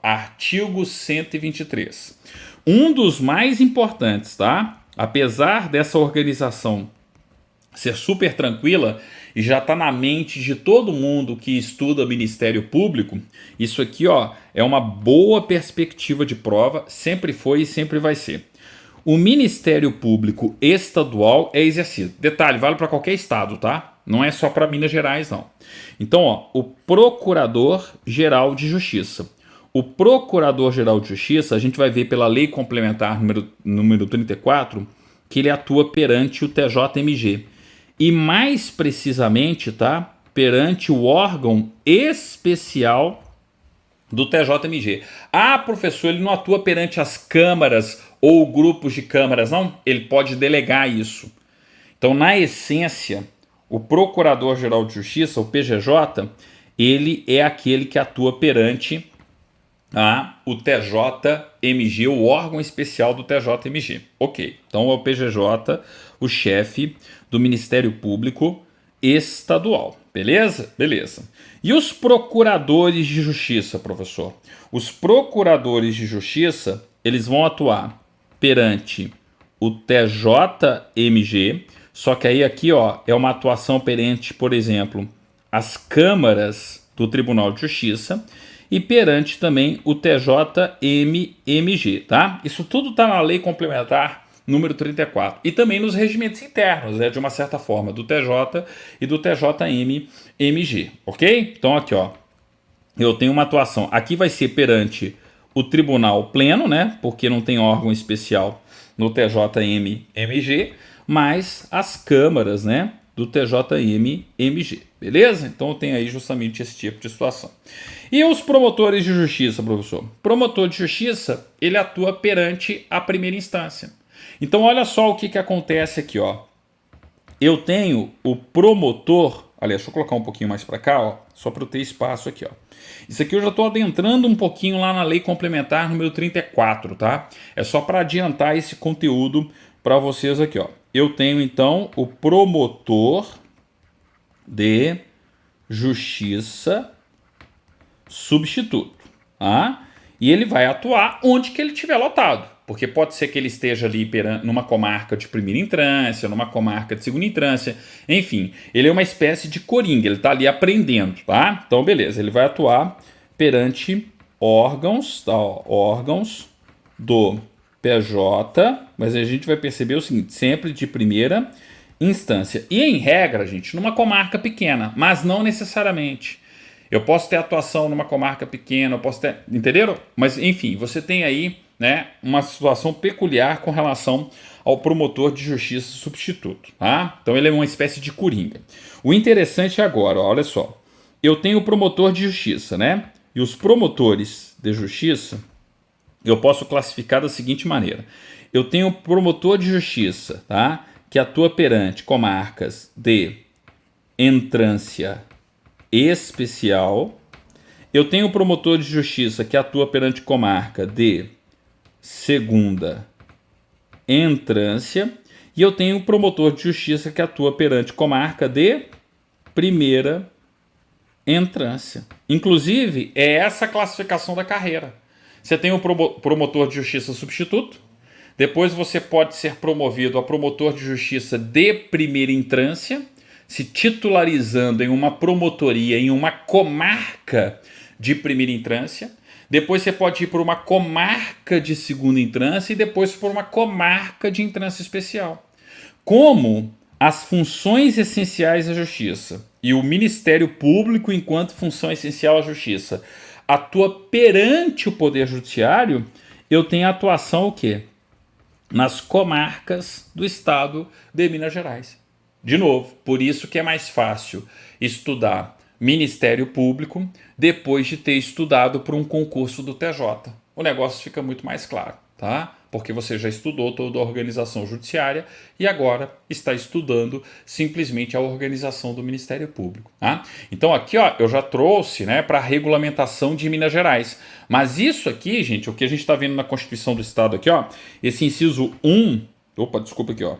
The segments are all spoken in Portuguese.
artigo 123. Um dos mais importantes, tá? Apesar dessa organização ser super tranquila e já está na mente de todo mundo que estuda Ministério Público, isso aqui, ó, é uma boa perspectiva de prova, sempre foi e sempre vai ser. O Ministério Público Estadual é exercido. Detalhe, vale para qualquer estado, tá? Não é só para Minas Gerais, não. Então, ó, o Procurador-Geral de Justiça. O Procurador-Geral de Justiça, a gente vai ver pela Lei Complementar número 34, que ele atua perante o TJMG. E mais precisamente, tá? Perante o órgão especial do TJMG. Ah, professor, ele não atua perante as câmaras ou grupos de câmaras, não? Ele pode delegar isso. Então, na essência, o Procurador-Geral de Justiça, o PGJ, ele é aquele que atua perante o TJMG, o órgão especial do TJMG. Ok, então é o PGJ, o chefe do Ministério Público Estadual. Beleza? Beleza. E os procuradores de justiça, professor? Os procuradores de justiça, eles vão atuar perante o TJMG, só que aí aqui, ó, é uma atuação perante, por exemplo, as câmaras do Tribunal de Justiça e perante também o TJMMG, tá? Isso tudo está na Lei Complementar número 34. E também nos regimentos internos, né, de uma certa forma, do TJ e do TJMMG, ok? Então aqui, ó, eu tenho uma atuação. Aqui vai ser perante o Tribunal Pleno, né, porque não tem órgão especial no TJMMG, mas as câmaras, né, do TJMMG, beleza? Então tem aí justamente esse tipo de situação. E os promotores de justiça, professor? Promotor de justiça, ele atua perante a primeira instância. Então olha só o que acontece aqui, ó. Eu tenho o promotor, aliás, deixa eu colocar um pouquinho mais para cá, ó, só para eu ter espaço aqui, ó. Isso aqui eu já estou adentrando um pouquinho lá na Lei Complementar número 34, tá? É só para adiantar esse conteúdo para vocês aqui, ó. Eu tenho então o promotor de justiça substituto, tá? E ele vai atuar onde que ele estiver lotado, porque pode ser que ele esteja ali numa comarca de primeira entrância, numa comarca de segunda entrância, enfim, ele é uma espécie de coringa, ele está ali aprendendo, tá? Então, beleza, ele vai atuar perante órgãos, tá? Órgãos do PJ, mas a gente vai perceber o seguinte, sempre de primeira instância. E em regra, gente, numa comarca pequena, mas não necessariamente. Eu posso ter atuação numa comarca pequena, eu posso ter, entenderam? Mas enfim, você tem aí, né, uma situação peculiar com relação ao promotor de justiça substituto, tá? Então ele é uma espécie de coringa. O interessante é agora, ó, olha só. Eu tenho o promotor de justiça, né? E os promotores de justiça, eu posso classificar da seguinte maneira. Eu tenho o promotor de justiça, tá? Que atua perante comarcas de entrância especial. Eu tenho o promotor de justiça que atua perante comarca de segunda entrância. E eu tenho o promotor de justiça que atua perante comarca de primeira entrância. Inclusive, é essa a classificação da carreira. Você tem o promotor de justiça substituto. Depois você pode ser promovido a promotor de justiça de primeira entrância, se titularizando em uma promotoria, em uma comarca de primeira entrância. Depois você pode ir para uma comarca de segunda entrância e depois para uma comarca de entrância especial. Como as funções essenciais da justiça e o Ministério Público, enquanto função essencial à justiça, atua perante o Poder Judiciário, eu tenho atuação o quê? Nas comarcas do estado de Minas Gerais. De novo, por isso que é mais fácil estudar Ministério Público depois de ter estudado para um concurso do TJ. O negócio fica muito mais claro, tá? Porque você já estudou toda a organização judiciária e agora está estudando simplesmente a organização do Ministério Público, tá? Então aqui, ó, eu já trouxe, né, para a regulamentação de Minas Gerais. Mas isso aqui, gente, o que a gente está vendo na Constituição do Estado aqui, ó, esse inciso 1, desculpa aqui, ó,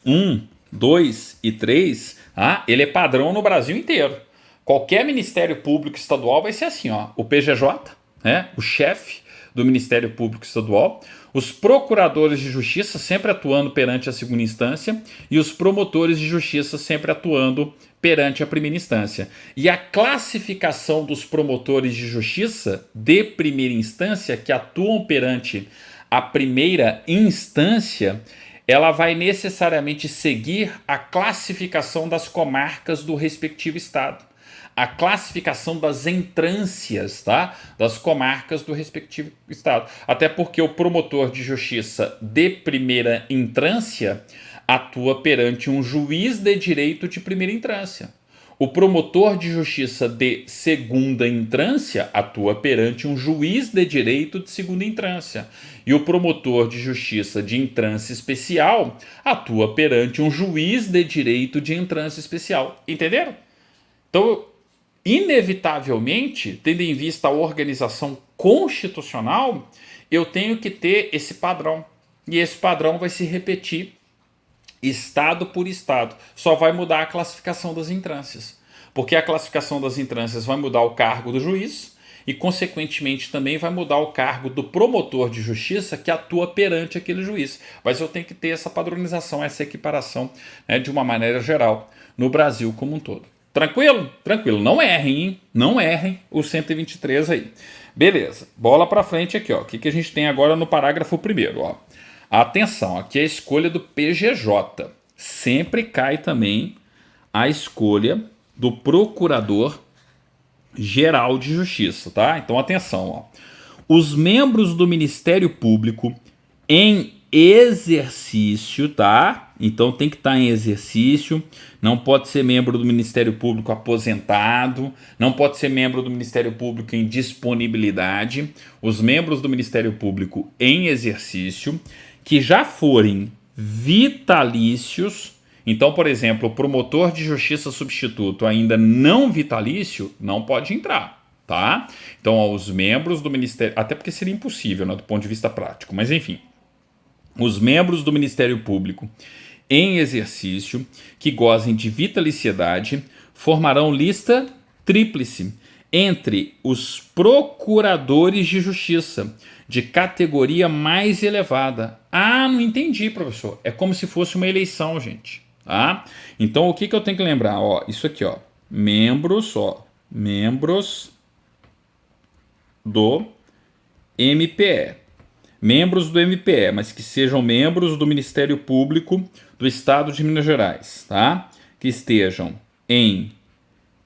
1, 2 e 3, tá? Ele é padrão no Brasil inteiro. Qualquer Ministério Público Estadual vai ser assim, ó, o PGJ, né, o chefe do Ministério Público Estadual, os procuradores de justiça sempre atuando perante a segunda instância e os promotores de justiça sempre atuando perante a primeira instância. E a classificação dos promotores de justiça de primeira instância que atuam perante a primeira instância, ela vai necessariamente seguir a classificação das comarcas do respectivo estado, a classificação das entrâncias, tá? Das comarcas do respectivo estado. Até porque o promotor de justiça de primeira entrância atua perante um juiz de direito de primeira entrância. O promotor de justiça de segunda entrância atua perante um juiz de direito de segunda entrância. E o promotor de justiça de entrância especial atua perante um juiz de direito de entrância especial. Entenderam? Então, inevitavelmente, tendo em vista a organização constitucional, eu tenho que ter esse padrão. E esse padrão vai se repetir estado por estado. Só vai mudar a classificação das entrâncias. Porque a classificação das entrâncias vai mudar o cargo do juiz e, consequentemente, também vai mudar o cargo do promotor de justiça que atua perante aquele juiz. Mas eu tenho que ter essa padronização, essa equiparação, né, de uma maneira geral, no Brasil como um todo. Tranquilo? Tranquilo. Não errem, hein? Não errem o 123 aí. Beleza. Bola para frente aqui, ó. O que a gente tem agora no parágrafo 1º, ó. Atenção, aqui é a escolha do PGJ. Sempre cai também a escolha do Procurador-Geral de Justiça, tá? Então, atenção, ó. Os membros do Ministério Público em exercício, tá? Então tem que estar em exercício, não pode ser membro do Ministério Público aposentado, não pode ser membro do Ministério Público em disponibilidade. Os membros do Ministério Público em exercício que já forem vitalícios. Então, por exemplo, o promotor de justiça substituto ainda não vitalício não pode entrar, tá? Então, ó, os membros do Ministério, até porque seria impossível, né, do ponto de vista prático, mas enfim, os membros do Ministério Público em exercício que gozem de vitaliciedade formarão lista tríplice entre os procuradores de justiça de categoria mais elevada. Ah, não entendi, professor. É como se fosse uma eleição, gente. Tá? Então, o que eu tenho que lembrar? Ó, isso aqui, ó. Membros do MPE. Membros do MPE, mas que sejam membros do Ministério Público do Estado de Minas Gerais, tá? Que estejam em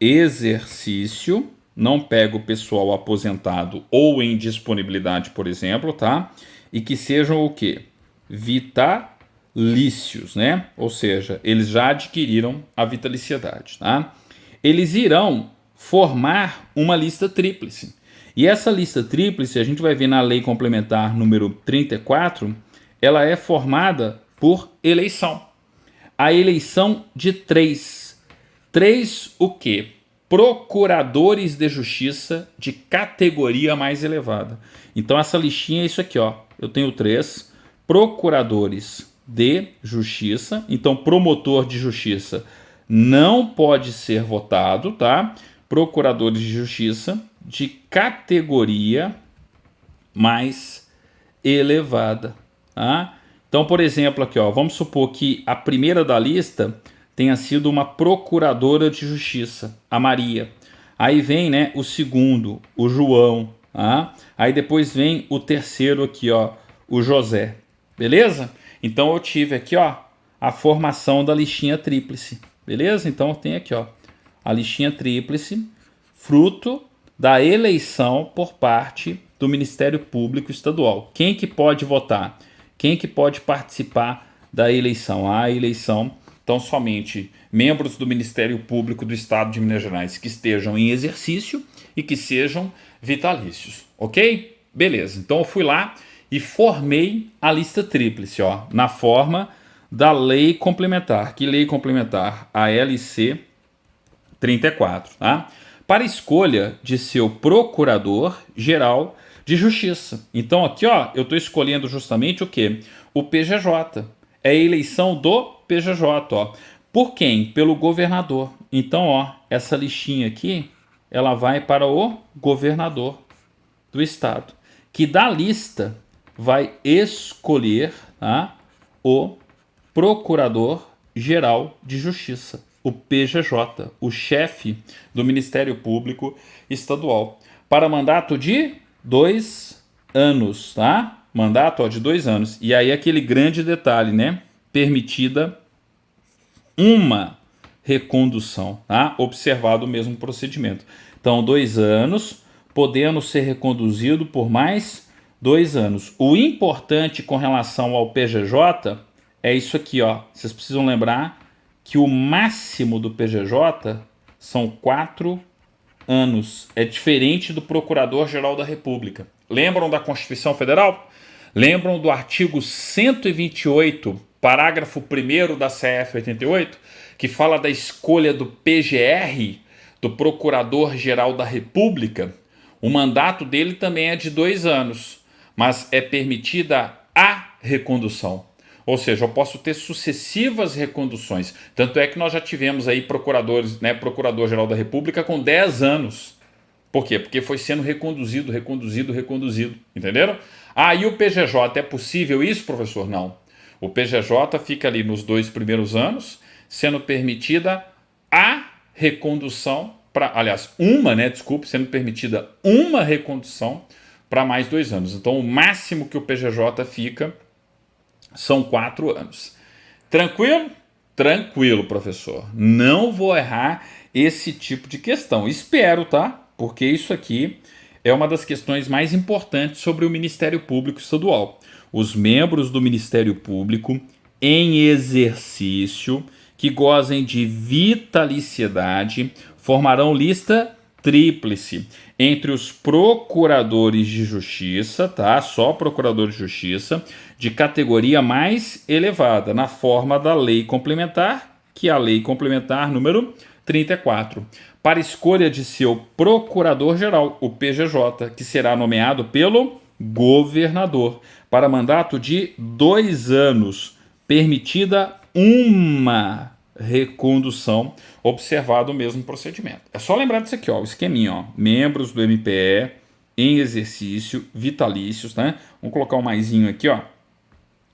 exercício, não pega o pessoal aposentado ou em disponibilidade, por exemplo, tá? E que sejam o quê? Vitalícios, né? Ou seja, eles já adquiriram a vitaliciedade, tá? Eles irão formar uma lista tríplice. E essa lista tríplice, a gente vai ver na Lei Complementar número 34, ela é formada por eleição. A eleição de três. Três o quê? Procuradores de justiça de categoria mais elevada. Então essa listinha é isso aqui, ó. Eu tenho 3 procuradores de justiça. Então promotor de justiça não pode ser votado, tá? Procuradores de justiça de categoria mais elevada, tá? Então, por exemplo, aqui, ó, vamos supor que a primeira da lista tenha sido uma procuradora de justiça, a Maria. Aí vem, né, o segundo, o João, tá? Aí depois vem o terceiro aqui, ó, o José. Beleza? Então eu tive aqui, ó, a formação da listinha tríplice. Beleza? Então tem aqui, ó, a listinha tríplice, fruto da eleição por parte do Ministério Público Estadual. Quem que pode votar? Quem que pode participar da eleição? A eleição, então, somente membros do Ministério Público do Estado de Minas Gerais que estejam em exercício e que sejam vitalícios, ok? Beleza, então eu fui lá e formei a lista tríplice, ó, na forma da lei complementar. Que lei complementar? A LC 34, tá? Para escolha de seu procurador-geral de justiça. Então aqui, ó, eu estou escolhendo justamente o quê? O PGJ. É a eleição do PGJ, ó. Por quem? Pelo governador. Então, ó, essa listinha aqui, ela vai para o governador. do Estado, que da lista vai escolher, tá, o Procurador-Geral de Justiça, o PGJ, o chefe do Ministério Público Estadual, para mandato de 2 anos, tá? Mandato de 2 anos. E aí aquele grande detalhe, né? Permitida uma recondução, tá? Observado o mesmo procedimento. Então, 2 anos, podendo ser reconduzido por mais 2 anos. O importante com relação ao PGJ é isso aqui, ó. Vocês precisam lembrar que o máximo do PGJ são 4 anos. É diferente do Procurador-Geral da República. Lembram da Constituição Federal? Lembram do artigo 128, parágrafo 1º da CF 88, que fala da escolha do PGR, do Procurador-Geral da República? O mandato dele também é de 2 anos, mas é permitida a recondução. Ou seja, eu posso ter sucessivas reconduções. Tanto é que nós já tivemos aí procuradores, né, Procurador-Geral da República com 10 anos. Por quê? Porque foi sendo reconduzido, entenderam? Ah, e o PGJ, é possível isso, professor? Não. O PGJ fica ali nos 2 primeiros anos, sendo permitida a recondução, sendo permitida uma recondução para mais 2 anos. Então, o máximo que o PGJ fica são 4 anos. Tranquilo? Tranquilo, professor. Não vou errar esse tipo de questão. Espero, tá? Porque isso aqui é uma das questões mais importantes sobre o Ministério Público Estadual. Os membros do Ministério Público em exercício que gozem de vitaliciedade formarão lista tríplice entre os procuradores de justiça, tá? Só procuradores de justiça de categoria mais elevada, na forma da lei complementar, que é a lei complementar número 34, para escolha de seu procurador-geral, o PGJ, que será nomeado pelo governador, para mandato de 2 anos, permitida uma recondução, observado o mesmo procedimento. É só lembrar disso aqui, ó, o esqueminha, ó, membros do MPE em exercício, vitalícios, né? Vamos colocar um maisinho aqui, ó,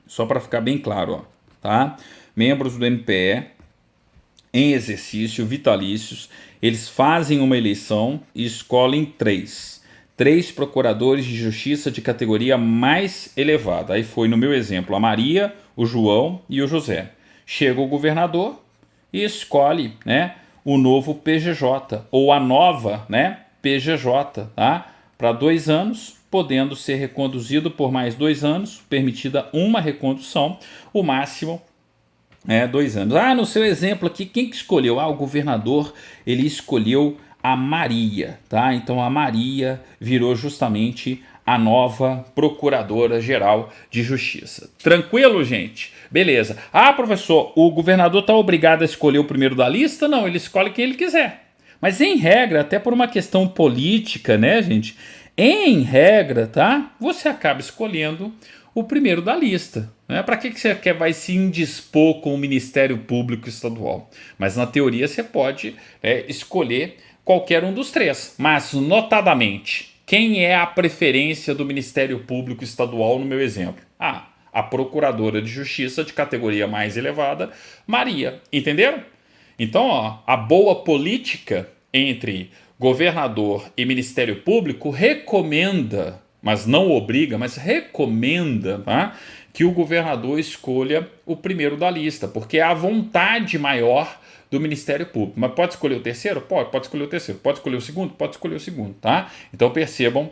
só para ficar bem claro, ó, tá? Membros do MPE em exercício, vitalícios, eles fazem uma eleição e escolhem 3 procuradores de justiça de categoria mais elevada. Aí foi, no meu exemplo, a Maria, o João e o José. Chega o governador e escolhe, né, o novo PGJ, ou a nova, né, PGJ, tá? Para 2 anos, podendo ser reconduzido por mais 2 anos, permitida uma recondução, o máximo 2 anos. Ah, no seu exemplo aqui, quem que escolheu? Ah, o governador, ele escolheu a Maria, tá? Então a Maria virou justamente a nova Procuradora-Geral de Justiça. Tranquilo, gente? Beleza. Ah, professor, o governador está obrigado a escolher o primeiro da lista? Não, ele escolhe quem ele quiser. Mas em regra, até por uma questão política, né, gente? Em regra, tá? Você acaba escolhendo o primeiro da lista. Né? Para que você vai se indispor com o Ministério Público Estadual? Mas na teoria você pode escolher qualquer um dos 3. Mas, notadamente, quem é a preferência do Ministério Público Estadual no meu exemplo? Ah, a Procuradora de Justiça de categoria mais elevada, Maria. Entenderam? Então, ó, a boa política entre governador e Ministério Público recomenda, mas não obriga, mas recomenda, tá, que o governador escolha o primeiro da lista, porque é a vontade maior do Ministério Público. Mas pode escolher o terceiro? Pode escolher o terceiro. Pode escolher o segundo? Pode escolher o segundo, tá? Então percebam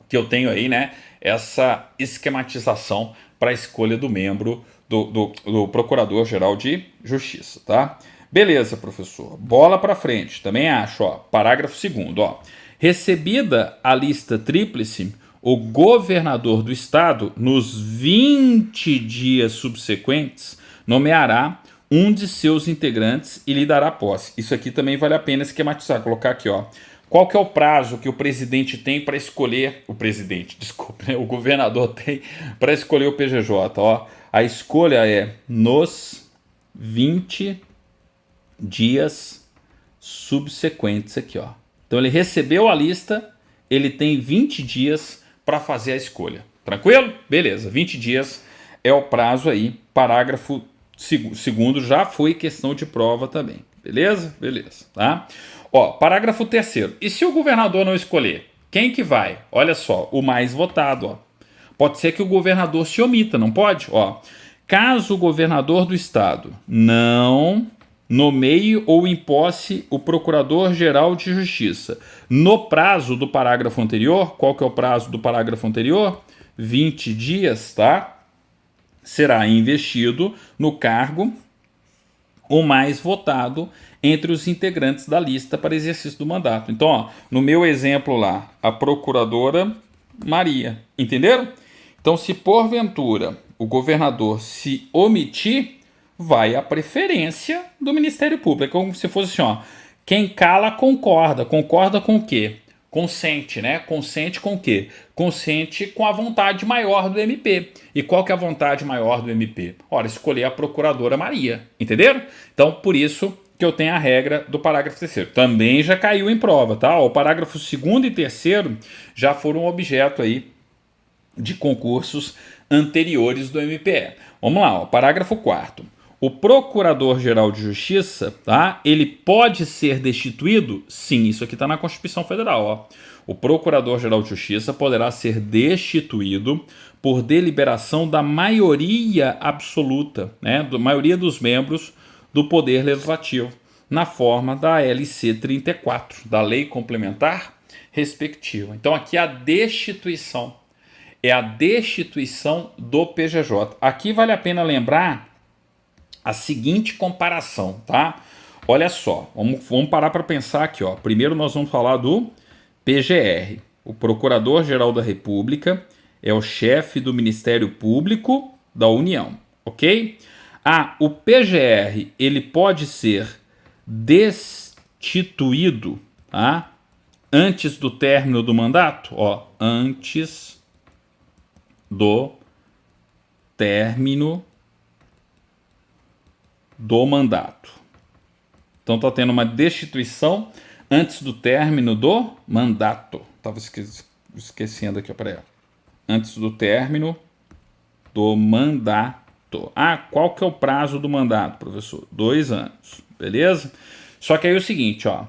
que eu tenho aí, né, essa esquematização para a escolha do membro do Procurador-Geral de Justiça, tá? Beleza, professor. Bola para frente. Também acho, ó, parágrafo 2º, ó. Recebida a lista tríplice, o governador do estado, nos 20 dias subsequentes, nomeará um de seus integrantes e lhe dará posse. Isso aqui também vale a pena esquematizar, colocar aqui, ó. Qual que é o prazo que o presidente tem para escolher... o governador tem para escolher o PGJ, ó. A escolha é nos 20 dias subsequentes aqui, ó. Então ele recebeu a lista ele tem 20 dias para fazer a escolha. Tranquilo? Beleza, 20 dias é o prazo aí. Parágrafo segundo já foi questão de prova também. Beleza? Beleza, tá? Ó, parágrafo terceiro. E se o governador não escolher? Quem que vai? Olha só, o mais votado, ó. Pode ser que o governador se omita, não pode? Ó, caso o governador do estado não nomeie ou imposse o procurador-geral de justiça no prazo do parágrafo anterior, qual que é o prazo do parágrafo anterior? 20 dias, tá? Será investido no cargo o mais votado entre os integrantes da lista para exercício do mandato. Então, ó, no meu exemplo lá, a procuradora Maria, entenderam? Então, se porventura o governador se omitir, vai a preferência do Ministério Público. É como se fosse assim, ó, quem cala concorda. Concorda com o quê? Consente, né? Consente com o quê? Consente com a vontade maior do MP. E qual que é a vontade maior do MP? Ora, escolher a procuradora Maria. Entenderam? Então, por isso que eu tenho a regra do parágrafo terceiro. Também já caiu em prova, tá? O parágrafo segundo e terceiro já foram objeto aí de concursos anteriores do MPE. Vamos lá, ó, parágrafo 4º. O Procurador-Geral de Justiça, tá? Ele pode ser destituído? Sim, isso aqui está na Constituição Federal, ó. O Procurador-Geral de Justiça poderá ser destituído por deliberação da maioria absoluta, né? Da maioria dos membros do Poder Legislativo, na forma da LC 34, da Lei Complementar Respectiva. Então aqui a destituição é a destituição do PGJ. Aqui vale a pena lembrar a seguinte comparação, tá? Olha só, vamos parar para pensar aqui, ó. Primeiro nós vamos falar do PGR. O Procurador-Geral da República é o chefe do Ministério Público da União, ok? O PGR, ele pode ser destituído, tá? Antes do término do mandato, ó, antes do término do mandato. Então tá tendo uma destituição antes do término do mandato. Tava esquecendo aqui, peraí. Antes do término do mandato. Qual que é o prazo do mandato, professor? 2 anos, beleza? Só que aí é o seguinte, ó.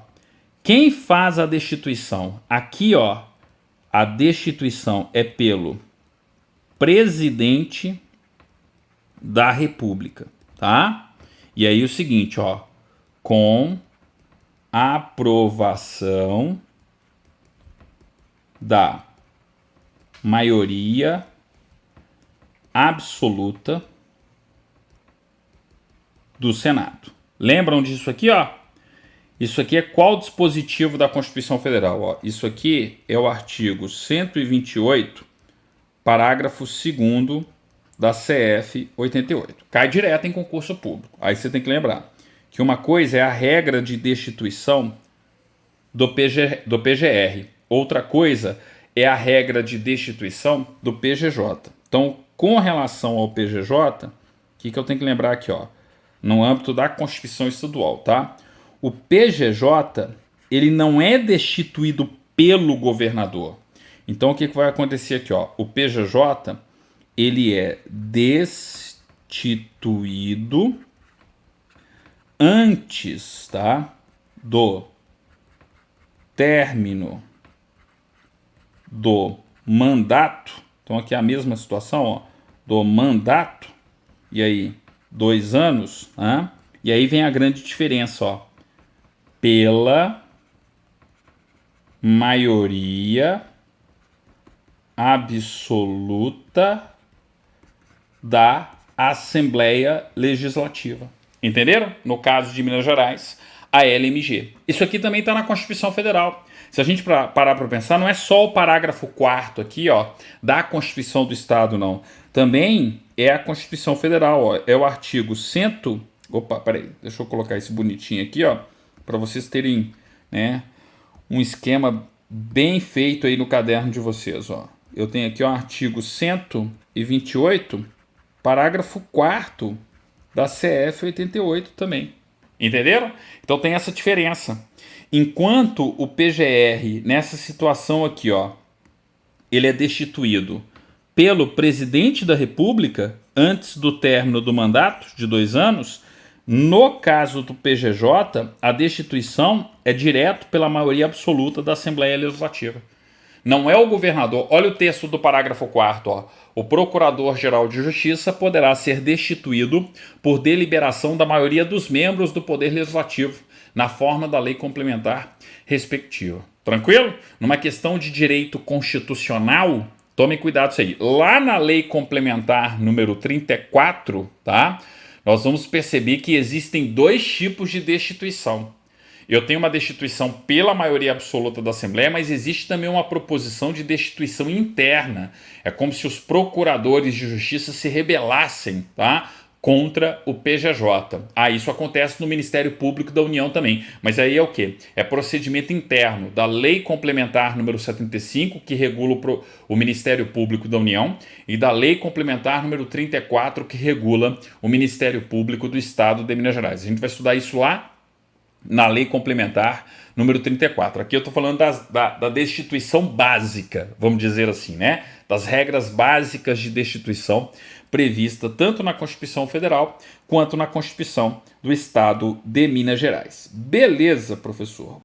Quem faz a destituição? Aqui, ó, a destituição é pelo presidente da República, tá? E aí o seguinte, ó, com aprovação da maioria absoluta do Senado. Lembram disso aqui, ó? Isso aqui é qual dispositivo da Constituição Federal? Ó? Isso aqui é o artigo 128, parágrafo 2º da CF 88. Cai direto em concurso público. Aí você tem que lembrar que uma coisa é a regra de destituição do PGR. Outra coisa é a regra de destituição do PGJ. Então, com relação ao PGJ, o que eu tenho que lembrar aqui, ó? No âmbito da Constituição Estadual, tá? O PGJ, ele não é destituído pelo governador. Então, o que vai acontecer aqui, ó? O PGJ, ele é destituído antes, tá? Do término do mandato. Então, aqui é a mesma situação, ó, do mandato. E aí, 2 anos, né? E aí vem a grande diferença, ó. Pela maioria absoluta da Assembleia Legislativa. Entenderam? No caso de Minas Gerais, a LMG. Isso aqui também está na Constituição Federal. Se a gente parar para pensar, não é só o parágrafo 4º aqui, ó, da Constituição do Estado, não. Também é a Constituição Federal, ó, é o artigo 100... Opa, peraí, deixa eu colocar esse bonitinho aqui, ó, para vocês terem, né, um esquema bem feito aí no caderno de vocês, ó. Eu tenho aqui o artigo 128, parágrafo 4º da CF 88 também. Entenderam? Então tem essa diferença. Enquanto o PGR, nessa situação aqui, ó, ele é destituído pelo presidente da República antes do término do mandato de 2 anos, no caso do PGJ, a destituição é direto pela maioria absoluta da Assembleia Legislativa. Não é o governador. Olha o texto do parágrafo 4º, ó. O Procurador-Geral de Justiça poderá ser destituído por deliberação da maioria dos membros do Poder Legislativo, na forma da lei complementar respectiva. Tranquilo? Numa questão de direito constitucional, tome cuidado com isso aí. Lá na lei complementar número 34, tá? Nós vamos perceber que existem 2 tipos de destituição. Eu tenho uma destituição pela maioria absoluta da Assembleia, mas existe também uma proposição de destituição interna. É como se os procuradores de justiça se rebelassem, tá, contra o PGJ. Isso acontece no Ministério Público da União também. Mas aí é o quê? É procedimento interno da Lei Complementar número 75, que regula o Ministério Público da União, e da Lei Complementar número 34, que regula o Ministério Público do Estado de Minas Gerais. A gente vai estudar isso lá na Lei Complementar número 34. Aqui eu estou falando da destituição básica, vamos dizer assim, né? Das regras básicas de destituição prevista tanto na Constituição Federal quanto na Constituição do Estado de Minas Gerais. Beleza, professor?